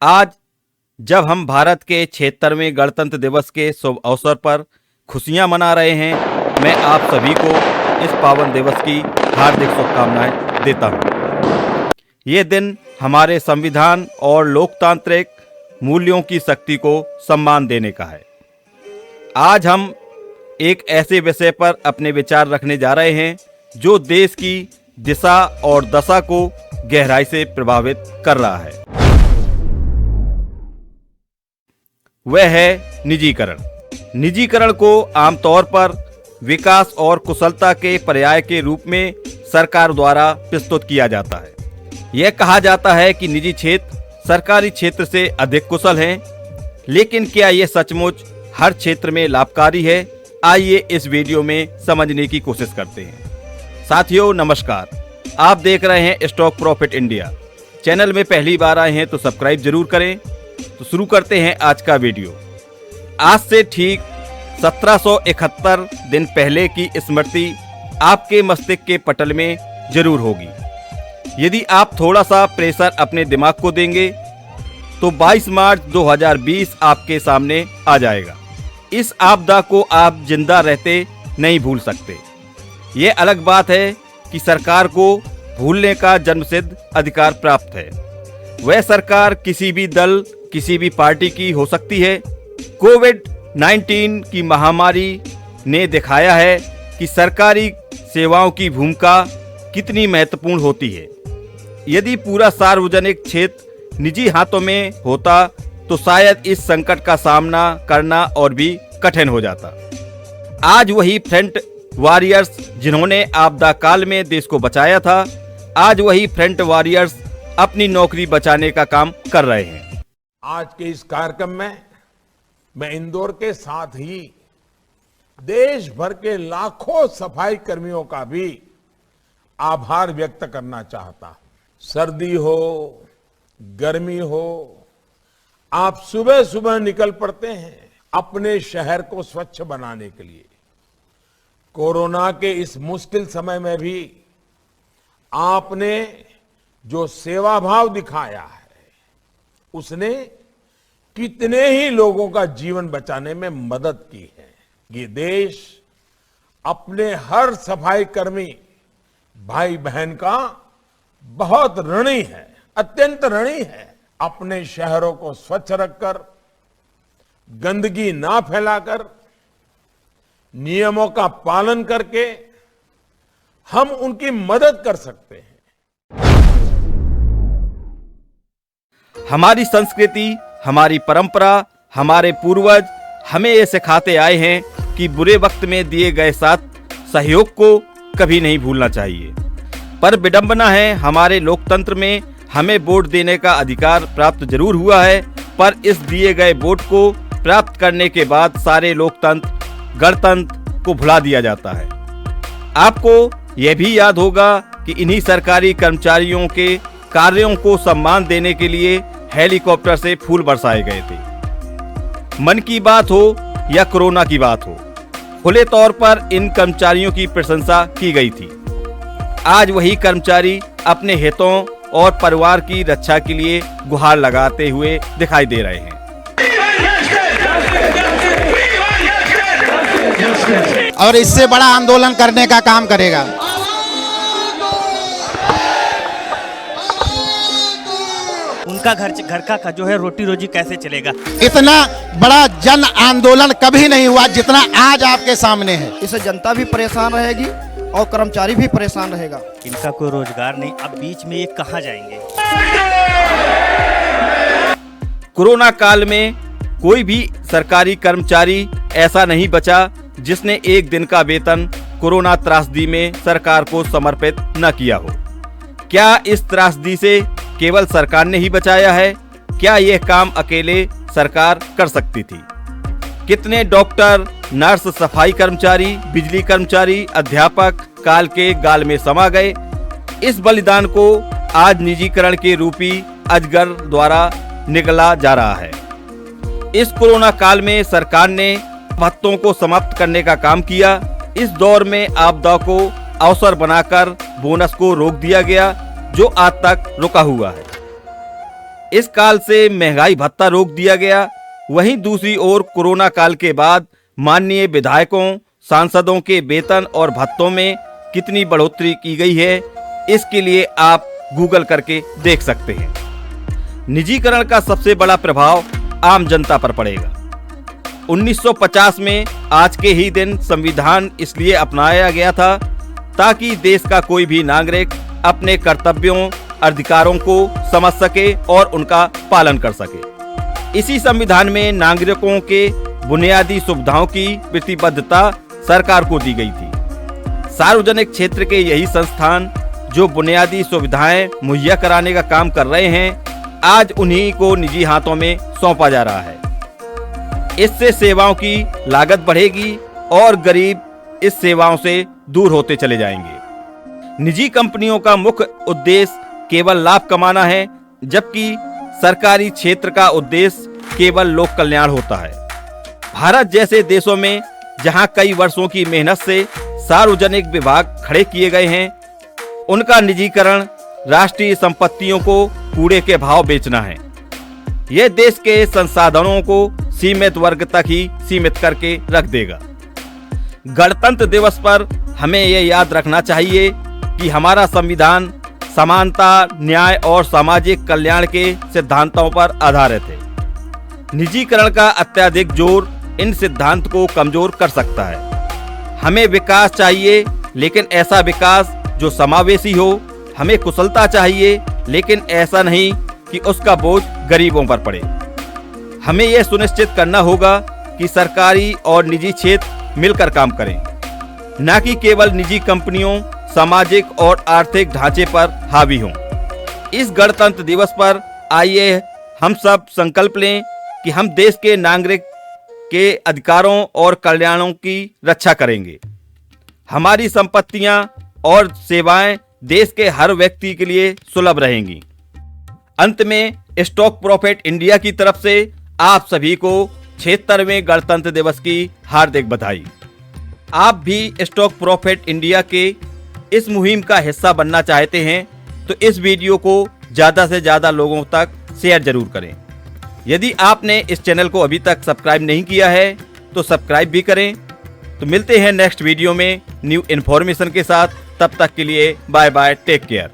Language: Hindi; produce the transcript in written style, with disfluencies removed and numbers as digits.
आज जब हम भारत के 76वें गणतंत्र दिवस के शुभ अवसर पर खुशियां मना रहे हैं, मैं आप सभी को इस पावन दिवस की हार्दिक शुभकामनाएं देता हूं। ये दिन हमारे संविधान और लोकतांत्रिक मूल्यों की शक्ति को सम्मान देने का है। आज हम एक ऐसे विषय पर अपने विचार रखने जा रहे हैं जो देश की दिशा और दशा को गहराई से प्रभावित कर रहा है। वह है निजीकरण। निजीकरण को आमतौर पर विकास और कुशलता के पर्याय के रूप में सरकार द्वारा प्रस्तुत किया जाता है। यह कहा जाता है कि निजी क्षेत्र सरकारी क्षेत्र से अधिक कुशल हैं, लेकिन क्या यह सचमुच हर क्षेत्र में लाभकारी है? आइए इस वीडियो में समझने की कोशिश करते हैं। साथियों नमस्कार, आप देख रहे हैं स्टॉक प्रॉफिट इंडिया। चैनल में पहली बार आए हैं तो सब्सक्राइब जरूर करें। तो शुरू करते हैं आज का वीडियो। आज से ठीक 1771 दिन पहले की स्मृति आपके मस्तिष्क के पटल में जरूर होगी। यदि आप थोड़ा सा प्रेशर अपने दिमाग को देंगे तो 22 मार्च 2020 आपके सामने आ जाएगा। इस आपदा को आप जिंदा रहते नहीं भूल सकते। ये अलग बात है कि सरकार को भूलने का जन्मसिद्ध अधिकार प्राप्त है। वह सरकार किसी भी दल किसी भी पार्टी की हो सकती है। कोविड-19 की महामारी ने दिखाया है कि सरकारी सेवाओं की भूमिका कितनी महत्वपूर्ण होती है। यदि पूरा सार्वजनिक क्षेत्र निजी हाथों में होता तो शायद इस संकट का सामना करना और भी कठिन हो जाता। आज वही फ्रंट वॉरियर्स जिन्होंने आपदा काल में देश को बचाया था, आज वही फ्रंट वॉरियर्स अपनी नौकरी बचाने का काम कर रहे हैं। आज के इस कार्यक्रम में मैं इंदौर के साथ ही देश भर के लाखों सफाई कर्मियों का भी आभार व्यक्त करना चाहता हूं। सर्दी हो, गर्मी हो, आप सुबह सुबह निकल पड़ते हैं अपने शहर को स्वच्छ बनाने के लिए। कोरोना के इस मुश्किल समय में भी आपने जो सेवा भाव दिखाया है, उसने कितने ही लोगों का जीवन बचाने में मदद की है। ये देश अपने हर सफाई कर्मी भाई बहन का बहुत ऋणी है, अत्यंत ऋणी है। अपने शहरों को स्वच्छ रखकर, गंदगी ना फैलाकर, नियमों का पालन करके हम उनकी मदद कर सकते हैं। हमारी संस्कृति, हमारी परंपरा, हमारे पूर्वज हमें ये सिखाते आए हैं कि बुरे वक्त में दिए गए साथ सहयोग को कभी नहीं भूलना चाहिए। पर विडंबना है, हमारे लोकतंत्र में हमें वोट देने का अधिकार प्राप्त जरूर हुआ है, पर इस दिए गए वोट को प्राप्त करने के बाद सारे लोकतंत्र, गणतंत्र को भुला दिया जाता है। आपको यह भी याद होगा कि इन्हीं सरकारी कर्मचारियों के कार्यों को सम्मान देने के लिए हेलीकॉप्टर से फूल बरसाए गए थे। मन की बात हो या कोरोना की बात हो, खुले तौर पर इन कर्मचारियों की प्रशंसा की गई थी। आज वही कर्मचारी अपने हितों और परिवार की रक्षा के लिए गुहार लगाते हुए दिखाई दे रहे हैं। और इससे बड़ा आंदोलन करने का काम करेगा। उनका घर का जो है रोटी रोजी कैसे चलेगा। इतना बड़ा जन आंदोलन कभी नहीं हुआ जितना आज आपके सामने है। इससे जनता भी परेशान रहेगी और कर्मचारी भी परेशान रहेगा। इनका कोई रोजगार नहीं, अब बीच में ये कहां जाएंगे। कोरोना काल में कोई भी सरकारी कर्मचारी ऐसा नहीं बचा जिसने एक दिन का वेतन कोरोना त्रासदी में सरकार को समर्पित न किया हो। क्या इस त्रासदी से केवल सरकार ने ही बचाया है? क्या यह काम अकेले सरकार कर सकती थी? कितने डॉक्टर, नर्स, सफाई कर्मचारी, बिजली कर्मचारी, अध्यापक काल के गाल में समा गए। इस बलिदान को आज निजीकरण के रूपी अजगर द्वारा निगला जा रहा है। इस कोरोना काल में सरकार ने भत्तों को समाप्त करने का काम किया। इस दौर में आपदा को अवसर बनाकर बोनस को रोक दिया गया, जो आज तक रुका हुआ है। इस काल से महंगाई भत्ता रोक दिया गया, वहीं दूसरी ओर कोरोना काल के बाद माननीय विधायकों, सांसदों के वेतन और भत्तों में कितनी बढ़ोतरी की गई है, इसके लिए आप गूगल करके देख सकते हैं। निजीकरण का सबसे बड़ा प्रभाव आम जनता पर पड़ेगा। 1950 में आज के ही दिन संविधान इसलिए अपनाया गया था ताकि देश का कोई भी नागरिक अपने कर्तव्यों, अधिकारों को समझ सके और उनका पालन कर सके। इसी संविधान में नागरिकों के बुनियादी सुविधाओं की प्रतिबद्धता सरकार को दी गई थी। सार्वजनिक क्षेत्र के यही संस्थान जो बुनियादी सुविधाएं मुहैया कराने का काम कर रहे हैं, आज उन्हीं को निजी हाथों में सौंपा जा रहा है। इससे सेवाओं की लागत बढ़ेगी और गरीब इस सेवाओं से दूर होते चले जाएंगे। निजी कंपनियों का मुख्य उद्देश्य केवल लाभ कमाना है, जबकि सरकारी क्षेत्र का उद्देश्य केवल लोक कल्याण होता है। भारत जैसे देशों में जहां कई वर्षों की मेहनत से सार्वजनिक विभाग खड़े किए गए हैं, उनका निजीकरण राष्ट्रीय संपत्तियों को कूड़े के भाव बेचना है। यह देश के संसाधनों को सीमित वर्ग तक ही सीमित करके रख देगा। गणतंत्र दिवस पर हमें यह याद रखना चाहिए कि हमारा संविधान समानता, न्याय और सामाजिक कल्याण के सिद्धांतों पर आधारित है। निजीकरण का अत्यधिक जोर इन सिद्धांत को कमजोर कर सकता है। हमें विकास चाहिए, लेकिन ऐसा विकास जो समावेशी हो। हमें कुशलता चाहिए, लेकिन ऐसा नहीं कि उसका बोझ गरीबों पर पड़े। हमें यह सुनिश्चित करना होगा कि सरकारी और निजी क्षेत्र मिलकर काम करें, न कि केवल निजी कंपनियों, सामाजिक और आर्थिक ढांचे पर हावी हों। इस गणतंत्र दिवस पर आइए हम सब संकल्प लें कि हम देश के नागरिक के अधिकारों और कल्याणों की रक्षा करेंगे। हमारी संपत्तियां और सेवाएं देश के हर व्यक्ति के लिए सुलभ रहेंगी। अंत में स्टॉक प्रॉफिट इंडिया की तरफ से आप सभी को 76वें गणतंत्र दिवस की हार्दिक बधाई। आप भी स्टॉक प्रॉफिट इंडिया के इस मुहिम का हिस्सा बनना चाहते हैं तो इस वीडियो को ज़्यादा से ज़्यादा लोगों तक शेयर जरूर करें। यदि आपने इस चैनल को अभी तक सब्सक्राइब नहीं किया है तो सब्सक्राइब भी करें। तो मिलते हैं नेक्स्ट वीडियो में न्यू इन्फॉर्मेशन के साथ। तब तक के लिए बाय बाय, टेक केयर।